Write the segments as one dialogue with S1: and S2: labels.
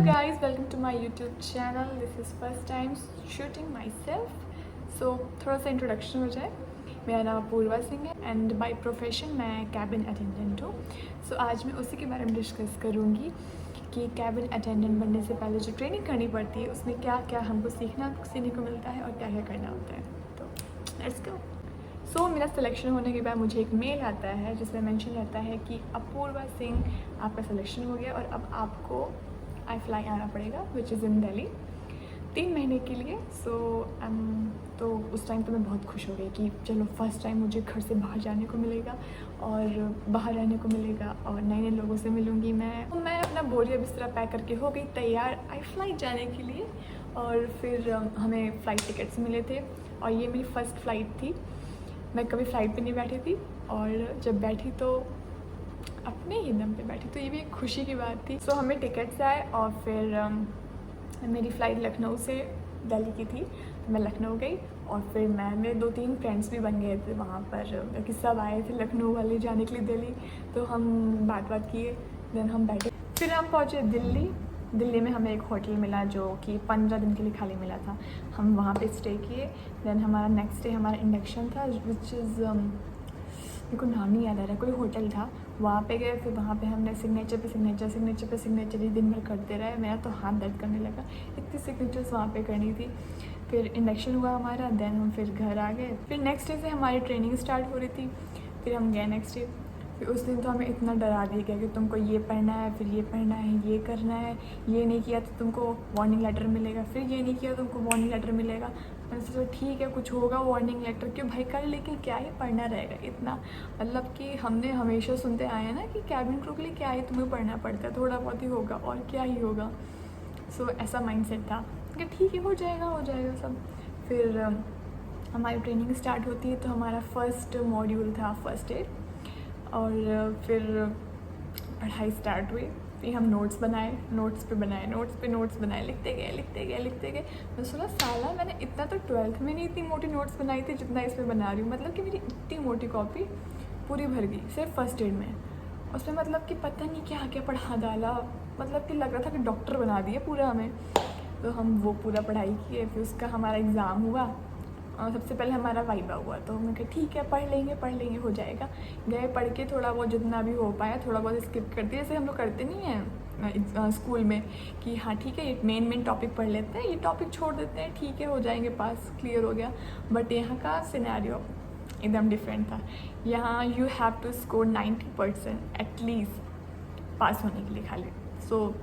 S1: guys, welcome to my YouTube channel. This is first time shooting myself. So थोड़ा सा introduction हो जाए. मेरा नाम अपूर्वा सिंह है एंड बाय प्रोफेशन मैं कैबिन अटेंडेंट हूँ. सो आज मैं उसी के बारे में डिस्कस करूँगी कि कैबिन अटेंडेंट बनने से पहले जो ट्रेनिंग करनी पड़ती है उसमें क्या क्या हमको सीखने को मिलता है और क्या क्या करना होता है. तो लेट्स गो. सो मेरा सिलेक्शन होने के बाद मुझे एक मेल आता है जिसमें मेंशन रहता है कि अपूर्वा सिंह आपका सिलेक्शन हो गया और अब आपको आई फ्लाई आना पड़ेगा विच इज़ इन दिल्ली 3 महीने के लिए. तो उस टाइम तो मैं बहुत खुश हो गई कि चलो फर्स्ट टाइम मुझे घर से बाहर जाने को मिलेगा और बाहर रहने को मिलेगा और नए नए लोगों से मिलूँगी. मैं अपना बोरिया बिस्तरा पैक करके हो गई तैयार आई फ्लाइट जाने के लिए. और फिर हमें फ़्लाइट टिकट्स मिले थे और ये मेरी फ़र्स्ट फ़्लाइट थी. मैं कभी फ़्लाइट पे नहीं बैठी थी और जब बैठी तो अपने ही दम पे बैठी, तो ये भी एक खुशी की बात थी. सो हमें टिकट्स आए और फिर मेरी फ़्लाइट लखनऊ से दिल्ली की थी. मैं लखनऊ गई और फिर मेरे 2-3 फ्रेंड्स भी बन गए थे वहाँ पर क्योंकि सब आए थे लखनऊ वाले जाने के लिए दिल्ली. तो हम बात किए, देन हम बैठे. फिर हम पहुँचे दिल्ली में हमें एक होटल मिला जो कि 15 दिन के लिए खाली मिला था. हम वहाँ पे स्टे किए. देन हमारा नेक्स्ट डे हमारा इंडक्शन था विच इज़ मेरे को नाम नहीं याद आ रहा, कोई होटल था. वहाँ पे गए. फिर वहाँ पे हमने सिग्नेचर ही दिन भर करते रहे. मेरा तो हाथ दर्द करने लगा, इतनी सिग्नेचर्स वहाँ पे करनी थी. फिर इंडक्शन हुआ हमारा. देन हम फिर घर आ गए. फिर नेक्स्ट डे से हमारी ट्रेनिंग स्टार्ट हो रही थी. फिर हम गए नेक्स्ट डे. फिर उस दिन तो हमें इतना डरा दिया गया कि तुमको ये पढ़ना है, फिर ये पढ़ना है, ये करना है, ये नहीं किया तो तुमको वार्निंग लेटर मिलेगा, फिर ये नहीं किया तो तुमको वार्निंग लेटर मिलेगा. मैंने सोचा ठीक है कुछ होगा वार्निंग लेटर क्यों भाई कर, लेकिन क्या ही पढ़ना रहेगा इतना. मतलब कि हमने हमेशा सुनते आए हैं ना कि कैबिन क्रू के लिए क्या ही तुम्हें पढ़ना पड़ता है, थोड़ा बहुत ही होगा और क्या ही होगा. सो ऐसा माइंडसेट था कि ठीक है हो जाएगा सब. फिर हमारी ट्रेनिंग स्टार्ट होती है तो हमारा फर्स्ट मॉड्यूल था फर्स्ट एड. और फिर पढ़ाई स्टार्ट हुई. फिर हम नोट्स बनाए, लिखते गए. मैं सोचा साला मैंने इतना तो 12th में नहीं इतनी मोटी नोट्स बनाई थी जितना इसमें बना रही हूँ. मतलब कि मेरी इतनी मोटी कॉपी पूरी भर गई सिर्फ फर्स्ट एड में. उसमें मतलब कि पता नहीं क्या क्या पढ़ा डाला, मतलब कि लग रहा था कि डॉक्टर बना दिया पूरा हमें. तो हम वो पूरा पढ़ाई किए. फिर उसका हमारा एग्ज़ाम हुआ. सबसे पहले हमारा वाइवा हुआ. तो मैं कहा ठीक है पढ़ लेंगे हो जाएगा. गए पढ़ के थोड़ा बहुत जितना भी हो पाया थोड़ा बहुत स्किप कर दिया, जैसे हम लोग करते नहीं हैं स्कूल में कि हाँ ठीक है ये मेन टॉपिक पढ़ लेते हैं, ये टॉपिक छोड़ देते हैं, ठीक है हो जाएंगे पास, क्लियर हो गया. बट यहाँ का सिनेरियो एकदम डिफरेंट था. यहाँ you have to score 90% at least pass होने के लिए खाली. सो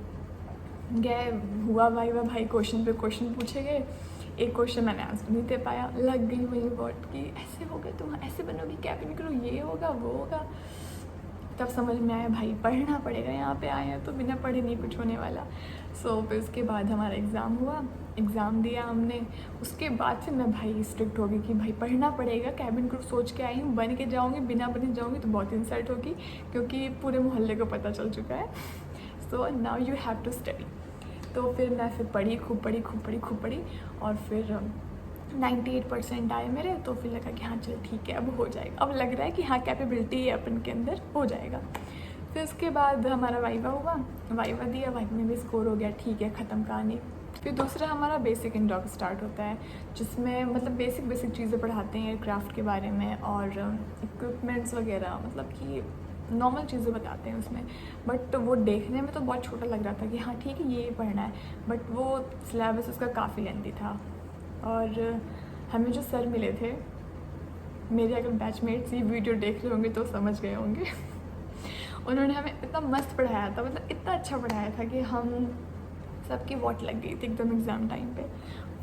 S1: गए हुआ वाइवा भाई, क्वेश्चन पे क्वेश्चन पूछे गए. एक क्वेश्चन मैंने आंसर नहीं दे पाया, लग गई वही वर्ड कि ऐसे हो गए तुम, ऐसे बनोगी कैबिन क्रू, ये होगा वो होगा. तब समझ में आया भाई पढ़ना पड़ेगा, यहाँ पे आए हैं तो बिना पढ़े नहीं कुछ होने वाला. सो फिर उसके बाद हमारा एग्ज़ाम हुआ. एग्ज़ाम दिया हमने. उसके बाद फिर मैं भाई स्ट्रिक्ट हो गई कि भाई पढ़ना पड़ेगा, कैबिन क्रू सोच के आई हूँ, बन के जाऊँगी, बिना बने जाऊँगी तो बहुत इंसल्ट होगी क्योंकि पूरे मोहल्ले को पता चल चुका है. So now you have to study. तो फिर मैं पढ़ी खूब पढ़ी और फिर 98% आए मेरे. तो फिर लगा कि हाँ चल ठीक है अब हो जाएगा, अब लग रहा है कि हाँ कैपेबिलिटी है अपन के अंदर, हो जाएगा. फिर उसके बाद हमारा वाइवा हुआ, वाइवा दिया, वाइवा में भी स्कोर हो गया, ठीक है ख़त्म कहानी. फिर दूसरा हमारा बेसिक इंडॉक स्टार्ट होता है जिसमें मतलब बेसिक चीज़ें पढ़ाते हैं एयरक्राफ्ट के बारे में और इक्विपमेंट्स वगैरह, मतलब कि नॉर्मल चीज़ें बताते हैं उसमें. बट वो देखने में तो बहुत छोटा लग रहा था कि हाँ ठीक है ये पढ़ना है, बट वो सिलेबस उसका काफ़ी लेंथी था. और हमें जो सर मिले थे, मेरे अगर बैचमेट्स ये वीडियो देख रहे होंगे तो समझ गए होंगे उन्होंने हमें इतना मस्त पढ़ाया था, मतलब इतना अच्छा पढ़ाया था कि हम सबकी वॉट लग गई थी एकदम एग्ज़ाम टाइम पे.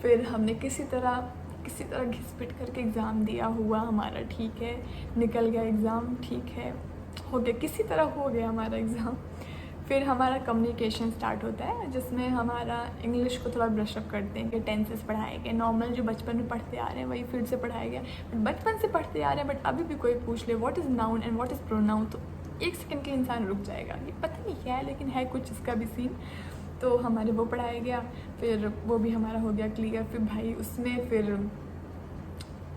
S1: फिर हमने किसी तरह घिस पिट करके एग्ज़ाम दिया, हुआ हमारा ठीक है, निकल गया एग्ज़ाम, ठीक है हो गया, किसी तरह हो गया हमारा एग्ज़ाम. फिर हमारा कम्युनिकेशन स्टार्ट होता है जिसमें हमारा इंग्लिश को थोड़ा ब्रशअप करते हैं कि टेंसेस पढ़ाए गए, नॉर्मल जो बचपन में पढ़ते आ रहे हैं वही फिर से पढ़ाया गया. बचपन से पढ़ते आ रहे हैं बट अभी भी कोई पूछ ले what is noun and what is pronoun तो 1 सेकंड के इंसान रुक जाएगा कि पता नहीं क्या है, लेकिन है कुछ इसका भी सीन. तो हमारे वो पढ़ाया गया. फिर वो भी हमारा हो गया क्लियर. फिर भाई उसमें फिर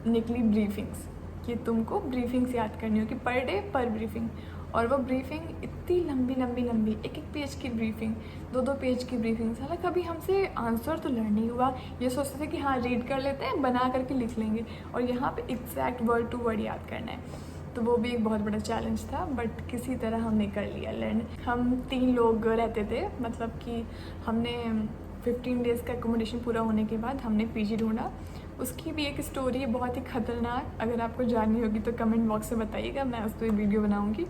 S1: निकली ब्रीफिंग्स कि तुमको ब्रीफिंग्स याद करनी हो कि पर डे पर ब्रीफिंग. और वो ब्रीफिंग इतनी लंबी लंबी लंबी, एक एक पेज की ब्रीफिंग, 2-2 पेज की ब्रीफिंग। साला कभी हमसे आंसर तो लर्न नहीं हुआ, ये सोचते थे कि हाँ रीड कर लेते हैं, बना करके लिख लेंगे, और यहाँ पे एग्जैक्ट वर्ड टू वर्ड याद करना है। तो वो भी एक बहुत बड़ा चैलेंज था, बट किसी तरह हमने कर लिया लर्न। हम 3 लोग रहते थे, मतलब कि हमने 15 डेज़ का एकोमोडेशन पूरा होने के बाद हमने पीजी ढूंढा। उसकी भी एक स्टोरी है बहुत ही ख़तरनाक, अगर आपको जाननी होगी तो कमेंट बॉक्स में बताइएगा, मैं उस पर वीडियो बनाऊँगी।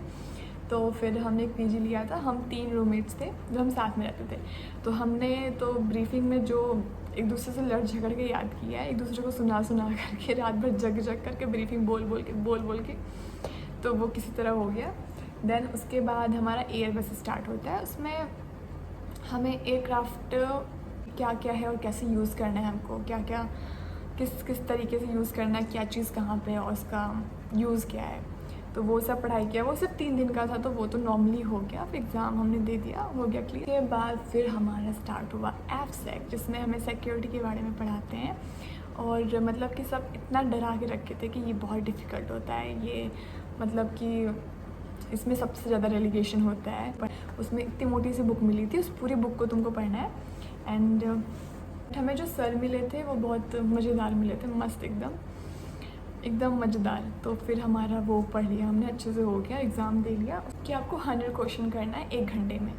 S1: तो फिर हमने एक पीजी लिया था, हम 3 रूममेट्स थे जो हम साथ में रहते थे। तो हमने तो ब्रीफिंग में जो एक दूसरे से लड़ झगड़ के याद किया है, एक दूसरे को सुना करके, रात भर जग करके ब्रीफिंग बोल बोल के तो वो किसी तरह हो गया। देन उसके बाद हमारा एयरबस स्टार्ट होता है, उसमें हमें एयरक्राफ्ट क्या क्या है और कैसे यूज़ करना है, हमको क्या क्या किस तरीके से यूज़ करना है, क्या चीज़ कहाँ पे है और उसका यूज़ क्या है, तो वो सब पढ़ाई किया। वो सिर्फ 3 दिन का था, तो वो तो नॉर्मली हो गया। फिर एग्ज़ाम हमने दे दिया, हो गया क्लियर। के बाद फिर हमारा स्टार्ट हुआ एफसेक, जिसमें हमें सिक्योरिटी के बारे में पढ़ाते हैं। और मतलब कि सब इतना डरा के रखे थे कि ये बहुत डिफ़िकल्ट होता है, ये मतलब कि इसमें सबसे ज़्यादा रेलिगेशन होता है। पर उसमें इतनी मोटी सी बुक मिली थी, उस पूरी बुक को तुमको पढ़ना है। एंड हमें जो सर मिले थे वो बहुत मज़ेदार मिले थे, मस्त एकदम मज़ेदार। तो फिर हमारा वो पढ़ लिया हमने, अच्छे से हो गया, एग्ज़ाम दे लिया। कि आपको 100 क्वेश्चन करना है 1 घंटे में।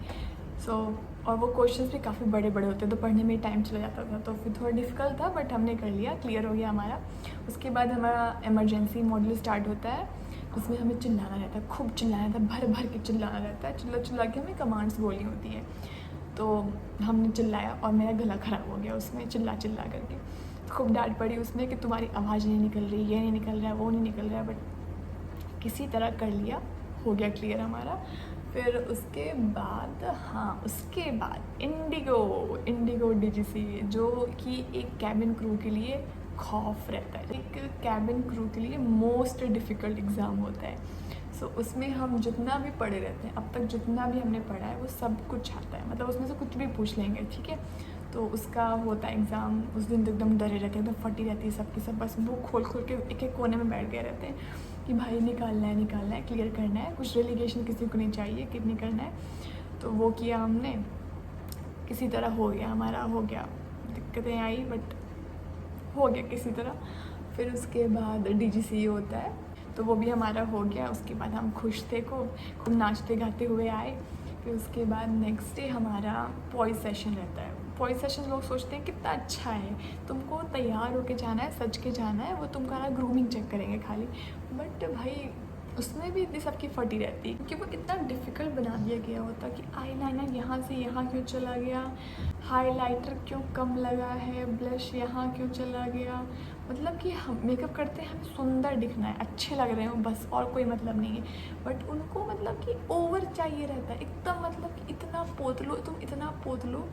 S1: और वो क्वेश्चंस भी काफ़ी बड़े बड़े होते हैं, तो पढ़ने में टाइम चला जाता था, तो फिर थोड़ा डिफ़िकल्ट था, बट हमने कर लिया, क्लियर हो गया हमारा। उसके बाद हमारा इमरजेंसी मॉड्यूल स्टार्ट होता है, जिसमें हमें चिल्लाना रहता है, खूब चिल्लाना रहता है, भर के चिल्लाना रहता है, चिल्ला के हमें कमांड्स बोलनी होती है। तो हमने चिल्लाया और मेरा गला ख़राब हो गया उसमें चिल्ला करके। खूब डांट पड़ी उसमें कि तुम्हारी आवाज़ नहीं निकल रही, ये नहीं निकल रहा है, वो नहीं निकल रहा है, बट किसी तरह कर लिया, हो गया क्लियर हमारा। फिर उसके बाद इंडिगो डीजीसी, जो कि एक कैबिन क्रू के लिए खौफ रहता है, एक कैबिन क्रू के लिए मोस्ट डिफ़िकल्ट एग्ज़ाम होता है। सो उसमें हम जितना भी पढ़े रहते हैं, अब तक जितना भी हमने पढ़ा है वो सब कुछ आता है, मतलब उसमें से कुछ भी पूछ लेंगे, ठीक है। तो उसका होता है एग्ज़ाम, उस दिन तो एकदम डरे रहते हैं, एकदम फटी रहती है सबकी सब, बस बुक खोल के एक एक कोने में बैठ गए रहते हैं कि भाई निकालना है, क्लियर करना है, कुछ रेलिगेशन किसी को नहीं चाहिए, कि नहीं करना है। तो वो किया हमने, किसी तरह हो गया हमारा, हो गया, दिक्कतें आई बट हो गया किसी तरह। फिर उसके बाद डीजीसी होता है, तो वो भी हमारा हो गया। उसके बाद हम खुश थे, खूब नाचते गाते हुए आए। फिर उसके बाद नेक्स्ट डे हमारा पॉइज सेशन रहता है। पॉइज सेशन लोग सोचते हैं कितना अच्छा है, तुमको तैयार होके जाना है, सज के जाना है, वो तुम्हारा ग्रूमिंग चेक करेंगे खाली। बट भाई उसमें भी इतनी सबकी फटी रहती है, क्योंकि वो इतना डिफ़िकल्ट बना दिया गया होता कि आईलाइनर यहाँ से यहाँ क्यों चला गया, हाइलाइटर क्यों कम लगा है, ब्लश यहाँ क्यों चला गया। मतलब कि हम मेकअप करते हैं, हमें सुंदर दिखना है, अच्छे लग रहे हो, बस, और कोई मतलब नहीं है। बट उनको मतलब कि ओवर चाहिए रहता है एकदम, मतलब कि इतना पोत लो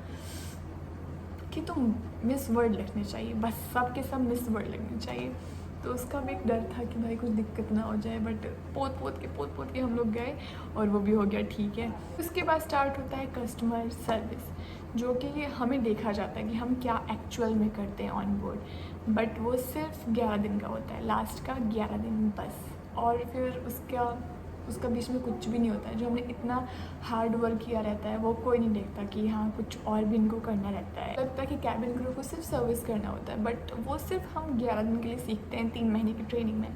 S1: कि तुम मिस वर्ड लिखने चाहिए, बस सबके सब मिस वर्ड लिखने चाहिए। तो उसका भी एक डर था कि भाई कुछ दिक्कत ना हो जाए, बट पोत के हम लोग गए और वो भी हो गया ठीक है। उसके बाद स्टार्ट होता है कस्टमर सर्विस, जो कि हमें देखा जाता है कि हम क्या एक्चुअल में करते हैं ऑन बोर्ड, बट वो सिर्फ 11 दिन का होता है, लास्ट का 11 दिन बस। और फिर उसका बीच में कुछ भी नहीं होता है। जो हमने इतना हार्ड वर्क किया रहता है वो कोई नहीं देखता कि हाँ कुछ और भी इनको करना रहता है। लगता है कि कैबिन क्रू को सिर्फ सर्विस करना होता है, बट वो सिर्फ हम 11 दिन के लिए सीखते हैं 3 महीने की ट्रेनिंग में।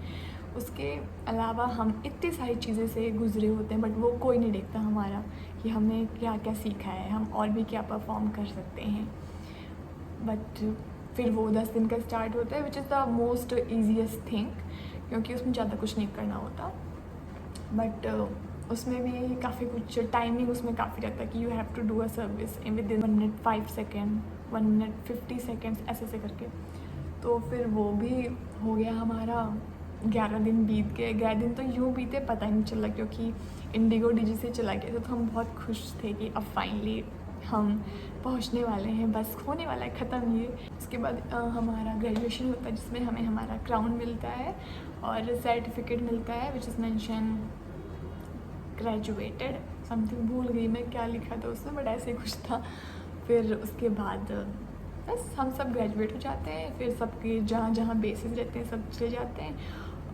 S1: उसके अलावा हम इतनी सारी चीज़ें से गुजरे होते हैं, बट वो कोई नहीं देखता हमारा कि हमने क्या क्या सीखा है, हम और भी क्या परफॉर्म कर सकते हैं। बट फिर वो 10 दिन का स्टार्ट होता है, which is the most easiest thing, क्योंकि उसमें ज़्यादा कुछ नहीं करना होता। बट उसमें भी काफ़ी कुछ टाइमिंग उसमें काफ़ी रहता है कि you have to do a service within 1 minute 5 second, 1 minute 50 seconds, ऐसे करके। तो फिर वो भी हो गया हमारा, 11 दिन बीत गए। 11 दिन तो यूँ बीते पता ही नहीं चला, क्योंकि इंडिगो डीजी से चला गया था। तो हम बहुत खुश थे कि अब फाइनली हम पहुंचने वाले हैं, बस होने वाला है ख़त्म ये। उसके बाद हमारा ग्रेजुएशन होता है, जिसमें हमें हमारा क्राउन मिलता है और सर्टिफिकेट मिलता है, which is mention graduated something, भूल गई मैं क्या लिखा था उसमें, बट ऐसे कुछ था। फिर उसके बाद बस हम सब ग्रेजुएट हो जाते हैं। फिर सबके जहाँ जहाँ बेसिस रहते हैं सब चले जाते हैं,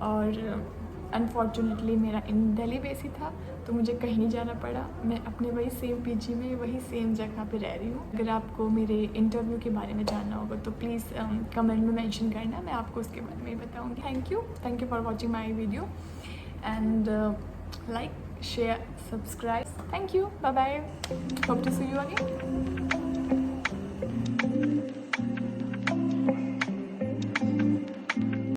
S1: और अनफॉर्चुनेटली मेरा इन दिल्ली बेस ही था, तो मुझे कहीं नहीं जाना पड़ा। मैं अपने वही सेम पीजी में वही सेम जगह पे रह रही हूँ। अगर आपको मेरे इंटरव्यू के बारे में जानना होगा तो प्लीज़ कमेंट में मेंशन करना, मैं आपको उसके बारे में बताऊँगी। Thank you for watching my video and like, share, subscribe. Thank you. Bye bye. Hope to see you again.